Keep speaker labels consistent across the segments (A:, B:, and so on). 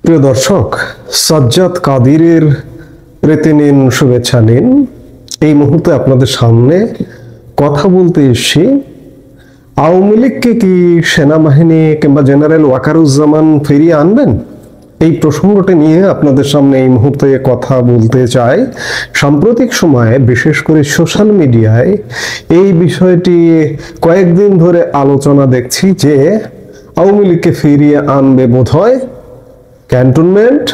A: প্রিয় দর্শক, সাজ্জাদ কাদিরের প্রীতি নিন, শুভেচ্ছা নিন। এই মুহূর্তে আপনাদের সামনে কথা বলতে এসেছি আওয়ামী লীগকে কি সেনাবাহিনী কিংবা জেনারেল ওয়াকারুজ্জামান ফিরিয়ে আনবেন, এই প্রসঙ্গটি নিয়ে আপনাদের সামনে এই মুহূর্তে কথা বলতে চাই। সাম্প্রতিক সময়ে বিশেষ করে সোশ্যাল মিডিয়ায় এই বিষয়টি কয়েকদিন ধরে আলোচনা দেখছি যে আওয়ামী লীগকে ফিরিয়ে আনবে বোধহয় ক্যান্টনমেন্ট,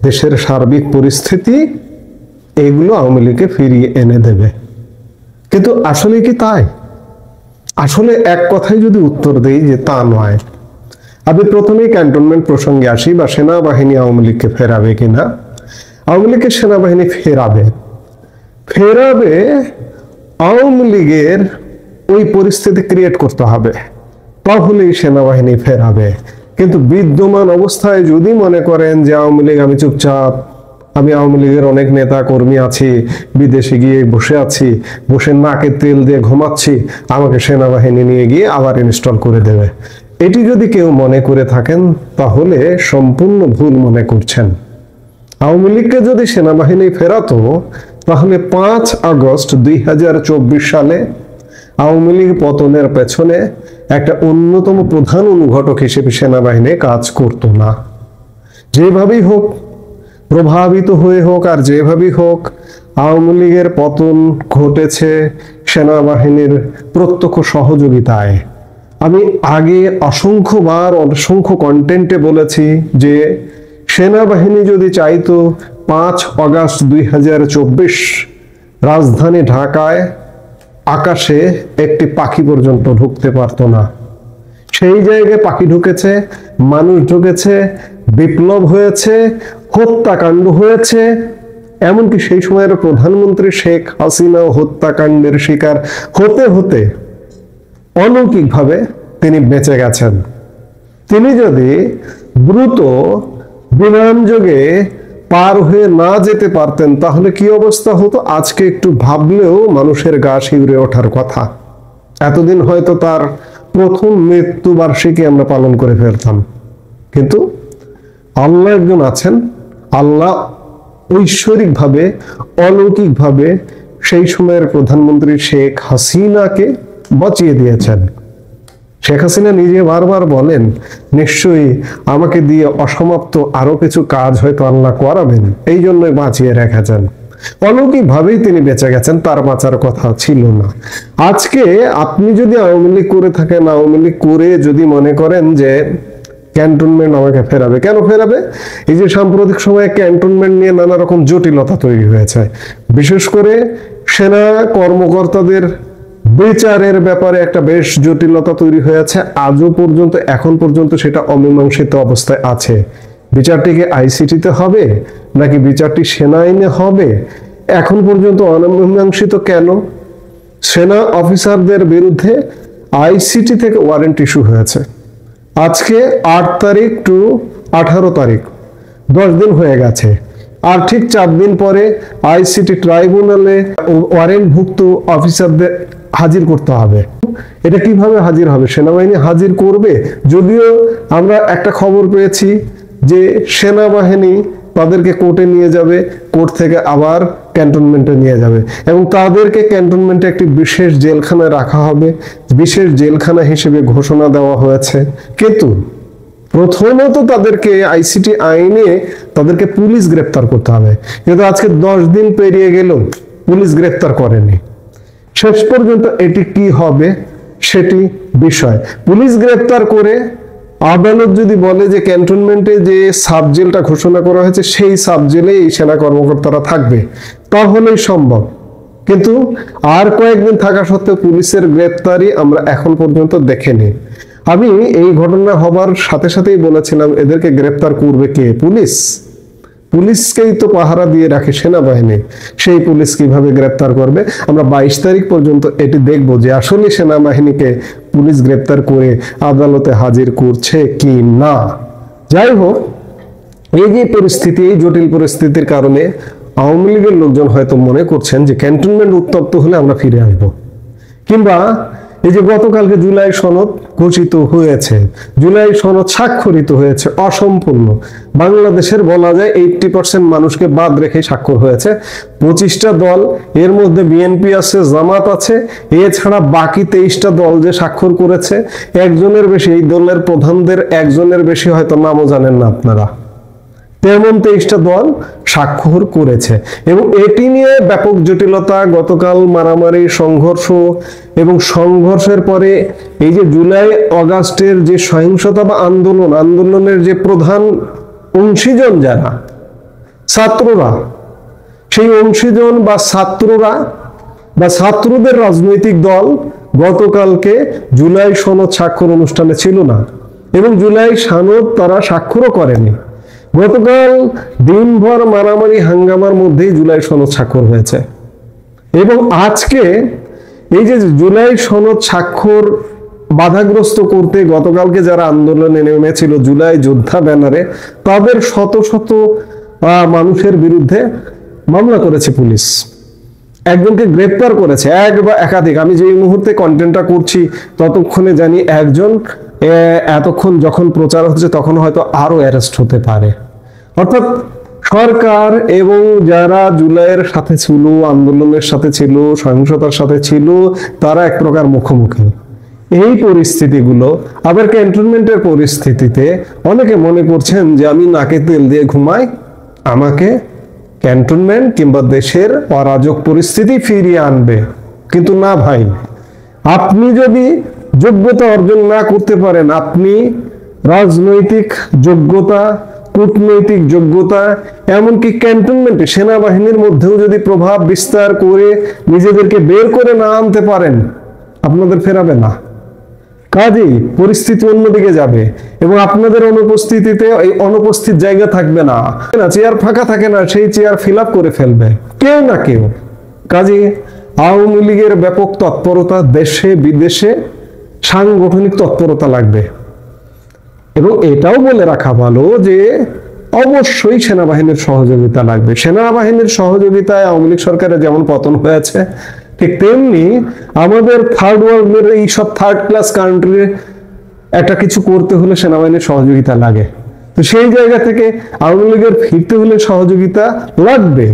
A: দেশের সার্বিক পরিস্থিতি, এগুলো আওয়ামী লীগকে ফিরিয়ে এনে দেবে। কিন্তু আসলে কি তাই? আসলে এক কথায় যদি উত্তর দেই যে তা নয়। আমি প্রথমেই ক্যান্টনমেন্ট প্রসঙ্গে আসি, বা সেনাবাহিনী আওয়ামী লীগকে ফেরাবে কিনা। আওয়ামী লীগকে সেনাবাহিনী ফেরাবে আওয়ামী লীগের ওই পরিস্থিতি ক্রিয়েট করতে হবে, তাহলেই সেনাবাহিনী ফেরাবে। কিন্তু বিদ্যমান অবস্থায় যদি মনে করেন যে আওয়ামী লীগ আমি চুপচাপ, আমি আওয়ামী লীগের অনেক নেতা কর্মী আছি, বিদেশে গিয়ে বসে আছি, বসে নাকে তেল দিয়ে ঘুমাচ্ছি, আমাকে সেনাবাহিনী নিয়ে গিয়ে আবার ইনস্টল করে দেবে, এটি যদি কেউ মনে করে থাকেন তাহলে সম্পূর্ণ ভুল মনে করছেন। আওয়ামী লীগকে যদি সেনাবাহিনী ফেরাতো তাহলে 5 আগস্ট 2024 সালে আওয়ামী লীগ পতনের পেছনে একটা অন্যতম প্রধান অনুঘটক হিসেবে সেনাবাহিনী কাজ করতো না। যেভাবেই হোক, প্রভাবিত হয়ে হোক আর যেভাবেই হোক, আওয়ামী লীগের পতন ঘটেছে সেনাবাহিনীর প্রত্যক্ষ সহযোগিতায়। আমি আগে অসংখ্যবার অসংখ্য কন্টেন্টে বলেছি যে সেনাবাহিনী যদি চাইতো 5 আগস্ট 2024 রাজধানী ঢাকায় আকাশে একটি পাখি পর্যন্ত ঢুকতে পারতো না। সেই জায়গায় পাখি ঢুকেছে, মানুষ ঢুকেছে, বিপ্লব হয়েছে, হত্যাকাণ্ড হয়েছে। এমনকি সেই সময়ের প্রধানমন্ত্রী শেখ হাসিনা হত্যাকাণ্ডের শিকার হতে হতে অলৌকিকভাবে তিনি বেঁচে গেছেন। তিনি যদি দ্রুত বিমানযোগে পার হয়ে না যেতে পারতেন তাহলে কি অবস্থা হতো আজকে একটু ভাবলেও মানুষের গা শিউরে ওঠার কথা। এতদিন হয়তো তার প্রথম মৃত্যুবার্ষিকী আমরা পালন করে ফেলতাম। কিন্তু আল্লাহ একজন আছেন, আল্লাহ ঐশ্বরিকভাবে অলৌকিকভাবে সেই সময়ের প্রধানমন্ত্রী শেখ হাসিনাকে বাঁচিয়ে দিয়েছেন। শেখ হাসিনা নিজে বারবার বলেন, নিশ্চয়ই আমাকে দিয়ে অসমাপ্ত আরো কিছু কাজ হয়তো আল্লাহ করাবেন, এই জন্যই বাঁচিয়ে রেখেছেন। অলৌকিকভাবেই তিনি বেঁচে গেছেন, তার বাঁচার কথা ছিল না। আজকে আপনি যদি আওয়ামী লীগ করে থাকেন, আওয়ামী লীগ করে যদি মনে করেন যে ক্যান্টনমেন্ট আমাকে ফেরাবে, কেন ফেরাবে? এই যে সাম্প্রতিক সময়ে ক্যান্টনমেন্ট নিয়ে নানা রকম জটিলতা তৈরি হয়েছে, বিশেষ করে সেনা কর্মকর্তাদের বিচারের ব্যাপারে একটা বেশ জটিলতা তৈরি হয়েছে। আজও পর্যন্ত, এখন পর্যন্ত সেটা অমীমাংসিত অবস্থায় আছে। বিচারটিকে আইসিটিতে হবে নাকি বিচারটি সেনা আইনে হবে, এখন পর্যন্ত অমীমাংসিত। কেন? সেনা অফিসারদের বিরুদ্ধে আইসিটি থেকে ওয়ারেন্ট ইস্যু হয়েছে। আজকে 8 তারিখ টু 18 তারিখ, 10 দিন হয়ে গেছে। আর ঠিক 4 দিন পরে আইসিটি ট্রাইব্যুনালে ওয়ারেন্টভুক্ত অফিসারদের হাজির করতে হবে। এটা কিভাবে হাজির হবে? সেনাবাহিনী হাজির করবে। যদিও আমরা একটা খবর পেয়েছি যে সেনাবাহিনী তাদেরকে কোর্টে নিয়ে যাবে, কোর্ট থেকে আবার ক্যান্টনমেন্টে নিয়ে যাবে, এবং তাদেরকে ক্যান্টনমেন্টে একটি বিশেষ জেলখানায় রাখা হবে, বিশেষ জেলখানা হিসেবে ঘোষণা দেওয়া হয়েছে। কিন্তু প্রথমত তাদেরকে আইসিটি আইনে তাদেরকে পুলিশ গ্রেপ্তার করতে হবে। কিন্তু আজকে 10 দিন পেরিয়ে গেল, পুলিশ গ্রেপ্তার করেনি। শেষ পর্যন্ত এটি কি হবে সেটি বিষয়। পুলিশ গ্রেপ্তার করে আদালত যদি বলে যে ক্যান্টনমেন্টে যে সাব জেলটা ঘোষণা করা হয়েছে সেই সাব জেলে এই সেনা কর্মকর্তারা থাকবে, তাহলেই সম্ভব। কিন্তু আর কয়েকদিন থাকা সত্ত্বেও পুলিশের গ্রেপ্তারি আমরা এখন পর্যন্ত দেখিনি। আমি এই ঘটনা হবার সাথে সাথেই বলেছিলাম এদেরকে গ্রেপ্তার করবে কে? পুলিশ। পুলিশকেই তো পাহারা দিয়ে রাখে সেনাবাহিনী, সেই পুলিশ কিভাবে গ্রেপ্তার করবে? আমরা 22 তারিখ পর্যন্ত এটি দেখবো যে আসলে সেনাবাহিনীকে পুলিশ গ্রেপ্তার করে আদালতে হাজির করছে কি না। যাই হোক, এই যে পরিস্থিতি, এই জটিল পরিস্থিতির কারণে আওয়ামী লীগের লোকজন হয়তো মনে করছেন যে ক্যান্টনমেন্ট উত্তপ্ত হলে আমরা ফিরে আসবো, কিংবা এই যে গতকালকে জুলাই সনদ ঘোষিত হয়েছে, জুলাই সনদ স্বাক্ষরিত হয়েছে, অসম্পূর্ণ। বাংলাদেশের বলা যায় 80% মানুষকে বাদ রেখে স্বাক্ষর হয়েছে। 25টা দল, এর মধ্যে বিএনপি আছে, জামাত আছে, এছাড়া বাকি 23টা দল যে স্বাক্ষর করেছে, একজনের বেশি, এই দলের প্রধানদের একজনের বেশি হয়তো নামও জানেন না আপনারা, তেমন 23টা দল স্বাক্ষর করেছে। এবং এটি নিয়ে ব্যাপক জটিলতা, গতকাল মারামারি, সংঘর্ষ, এবং সংঘর্ষের পরে এই যে জুলাই অগাস্টের যে সহিংসতা বা আন্দোলনের যে প্রধান অংশীজন যারা ছাত্ররা, সেই অংশীজন বা ছাত্ররা বা ছাত্রদের রাজনৈতিক দল গতকালকে জুলাই সনদ স্বাক্ষর অনুষ্ঠানে ছিল না, এবং জুলাই সনদ তারা স্বাক্ষরও করেনি। গতকাল দিনভর মারামারি হাঙ্গামার মধ্যেই জুলাই সনদ স্বাক্ষর হয়েছে। এবং আজকে এই যে জুলাই সনদ স্বাক্ষর বাধাগ্রস্ত করতে গতকালকে যারা আন্দোলনে নেমেছিল জুলাই যোদ্ধা ব্যানারে, তাদের শত শত মানুষের বিরুদ্ধে মামলা করেছে পুলিশ, একজনকে গ্রেপ্তার করেছে, এক বা একাধিক। আমি যে মুহূর্তে কন্টেন্টটা করছি ততক্ষণে জানি একজন, এতক্ষণ যখন প্রচার হচ্ছে তখন হয়তো আরো অ্যারেস্ট হতে পারে। অর্থাৎ সরকার এবং যারা জুলাইয়ের সাথে ছিল, আন্দোলনের সাথে ছিল, সহিংসতার সাথে ছিল, তারা এক প্রকার মুখোমুখি। এই পরিস্থিতিগুলো আবার ক্যান্টনমেন্টের পরিস্থিতিতে অনেকে মনে করছেন যে আমি নাকে তেল দিয়ে ঘুমাই, আমাকে ক্যান্টনমেন্ট কিংবা দেশের অরাজক পরিস্থিতি ফিরিয়ে আনবে। কিন্তু না ভাই, আপনি যদি যোগ্যতা অর্জন না করতে পারেন, আপনি রাজনৈতিক যোগ্যতা, কূটনৈতিক যোগ্যতা, এমনকি ক্যান্টনমেন্টে সেনাবাহিনীর মধ্যেও যদি প্রভাব বিস্তার করে নিজেদেরকে বের করে না আনতে পারেন, আপনাদের ফেরাবে না। কাজেই পরিস্থিতি অন্যদিকে যাবে এবং আপনাদের অনুপস্থিতিতে এই অনুপস্থিত জায়গা থাকবে না, চেয়ার ফাঁকা থাকে না, সেই চেয়ার ফিল আপ করে ফেলবে কেউ না কেউ। কাজেই আওয়ামী লীগের ব্যাপক তৎপরতা, দেশে বিদেশে সাংগঠনিক তৎপরতা লাগবে। এবং এটাও বলে রাখা ভালো যে অবশ্যই সেনাবাহিনীর সহযোগিতা লাগবে। সেনাবাহিনীর সহযোগিতায় আওয়ামী লীগ সরকারের যেমন পতন হয়েছে, ঠিক তেমনি আমাদের থার্ড ওয়ার্ল্ডের এই সব থার্ড ক্লাস কান্ট্রির একটা কিছু করতে হলে সেনাবাহিনীর সহযোগিতা লাগে। তো সেই জায়গা থেকে আওয়ামী লীগের ফিরতে হলে সহযোগিতা লাগবে,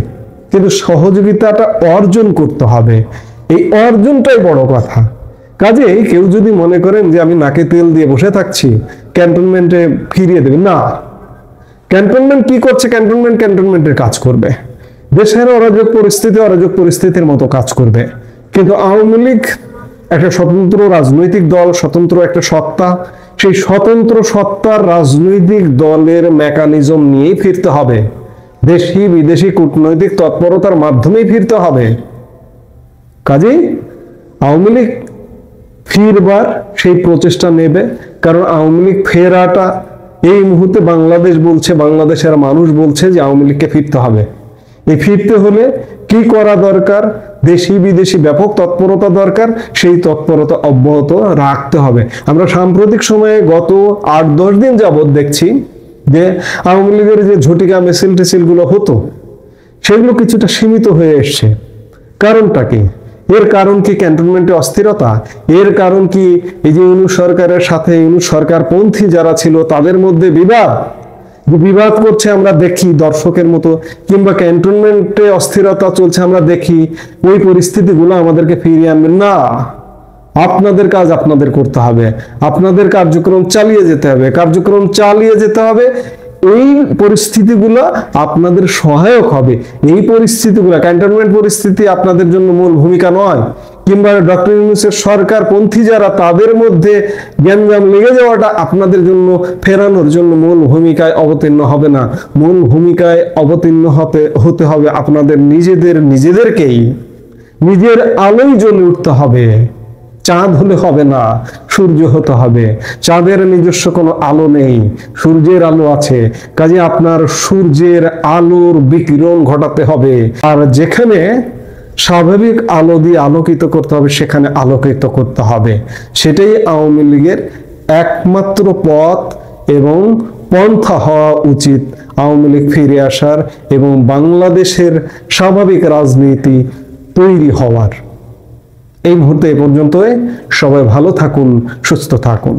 A: কিন্তু সহযোগিতাটা অর্জন করতে হবে, এই অর্জনটাই বড় কথা। কাজেই কেউ যদি মনে করেন যে আমি নাকে তেল দিয়ে বসে থাকছি, ক্যান্টনমেন্টে ফিরিয়ে দেবে, না। ক্যান্টনমেন্ট কি করছে? ক্যান্টনমেন্টের কাজ করবে, দেশের অরাজক পরিস্থিতির মতো কাজ করবে। কিন্তু আওয়ামী লীগ একটা স্বতন্ত্র রাজনৈতিক দল, স্বতন্ত্র একটা সত্তা, সেই স্বতন্ত্র সত্তার রাজনৈতিক দলের মেকানিজম নিয়েই ফিরতে হবে, দেশি বিদেশি কূটনৈতিক তৎপরতার মাধ্যমেই ফিরতে হবে। কাজেই আওয়ামী লীগ ফিরবার সেই প্রচেষ্টা নেবে, কারণ আওয়ামী লীগ ফেরাটা এই মুহূর্তে বাংলাদেশ বলছে, বাংলাদেশের মানুষ বলছে যে আওয়ামী লীগকে ফিরতে হবে। এই ফিরতে হলে কি করা দরকার? দেশি বিদেশি ব্যাপক তৎপরতা দরকার, সেই তৎপরতা অব্যাহত রাখতে হবে। আমরা সাম্প্রতিক সময়ে গত 8-10 দিন যাবৎ দেখছি যে আওয়ামী লীগের যে ঝটিকা মিছিল গুলো হতো, সেগুলো কিছুটা সীমিত হয়ে এসছে। কারণটা কি? এর কারণ কি ক্যান্টনমেন্টে অস্থিরতা? এর কারণ কি এই যে ইউনূস সরকারের সাথে ইউনূস সরকার পন্থী যারা ছিল তাদের মধ্যে বিবাদ করছে আমরা দেখি দর্শকের মতো, কিংবা ক্যান্টনমেন্টে অস্থিরতা চলছে আমরা দেখি, ওই পরিস্থিতিগুলো আমাদেরকে ফিরিয়ে আনবে না। আপনাদের কাজ আপনাদের করতে হবে, আপনাদের কার্যক্রম চালিয়ে যেতে হবে। এই পরিস্থিতিগুলো আপনাদের সহায়ক হবে। এই পরিস্থিতিগুলো, ক্যান্টনমেন্ট পরিস্থিতি আপনাদের জন্য মূল ভূমিকা নয়, কিংবা ডক্টর ইউনূসের সরকার পন্থী যারা তাদের মধ্যে গ্যাঞ্জাম লেগে যাওয়াটা আপনাদের জন্য ফেরানোর জন্য মূল ভূমিকায় অবতীর্ণ হবে না। মূল ভূমিকায় অবতীর্ণ হতে হবে আপনাদের নিজেদেরকেই। নিজের আলোয় জ্বলে উঠতে হবে, চাঁদ হলে হবে না, সূর্য হতে হবে। চাঁদের নিজস্ব কোনো আলো নেই, সূর্যের আলো আছে। কাজে আপনার সূর্যের আলোর বিকিরণ ঘটাতে হবে, আর যেখানে স্বাভাবিক আলো দিয়ে আলোকিত করতে হবে সেখানে আলোকিত করতে হবে। সেটাই আওয়ামী লীগের একমাত্র পথ এবং পন্থা হওয়া উচিত আওয়ামী লীগ ফিরে আসার এবং বাংলাদেশের স্বাভাবিক রাজনীতি তৈরি হওয়ার। এই মুহূর্তে এ পর্যন্তই। সবাই ভালো থাকুন, সুস্থ থাকুন।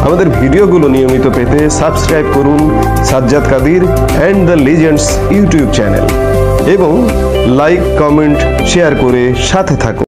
B: আমাদের ভিডিওগুলো নিয়মিত পেতে সাবস্ক্রাইব করুন Sajjad Kadir and the legends YouTube channel এবং লাইক, কমেন্ট, শেয়ার করে সাথে থাকুন।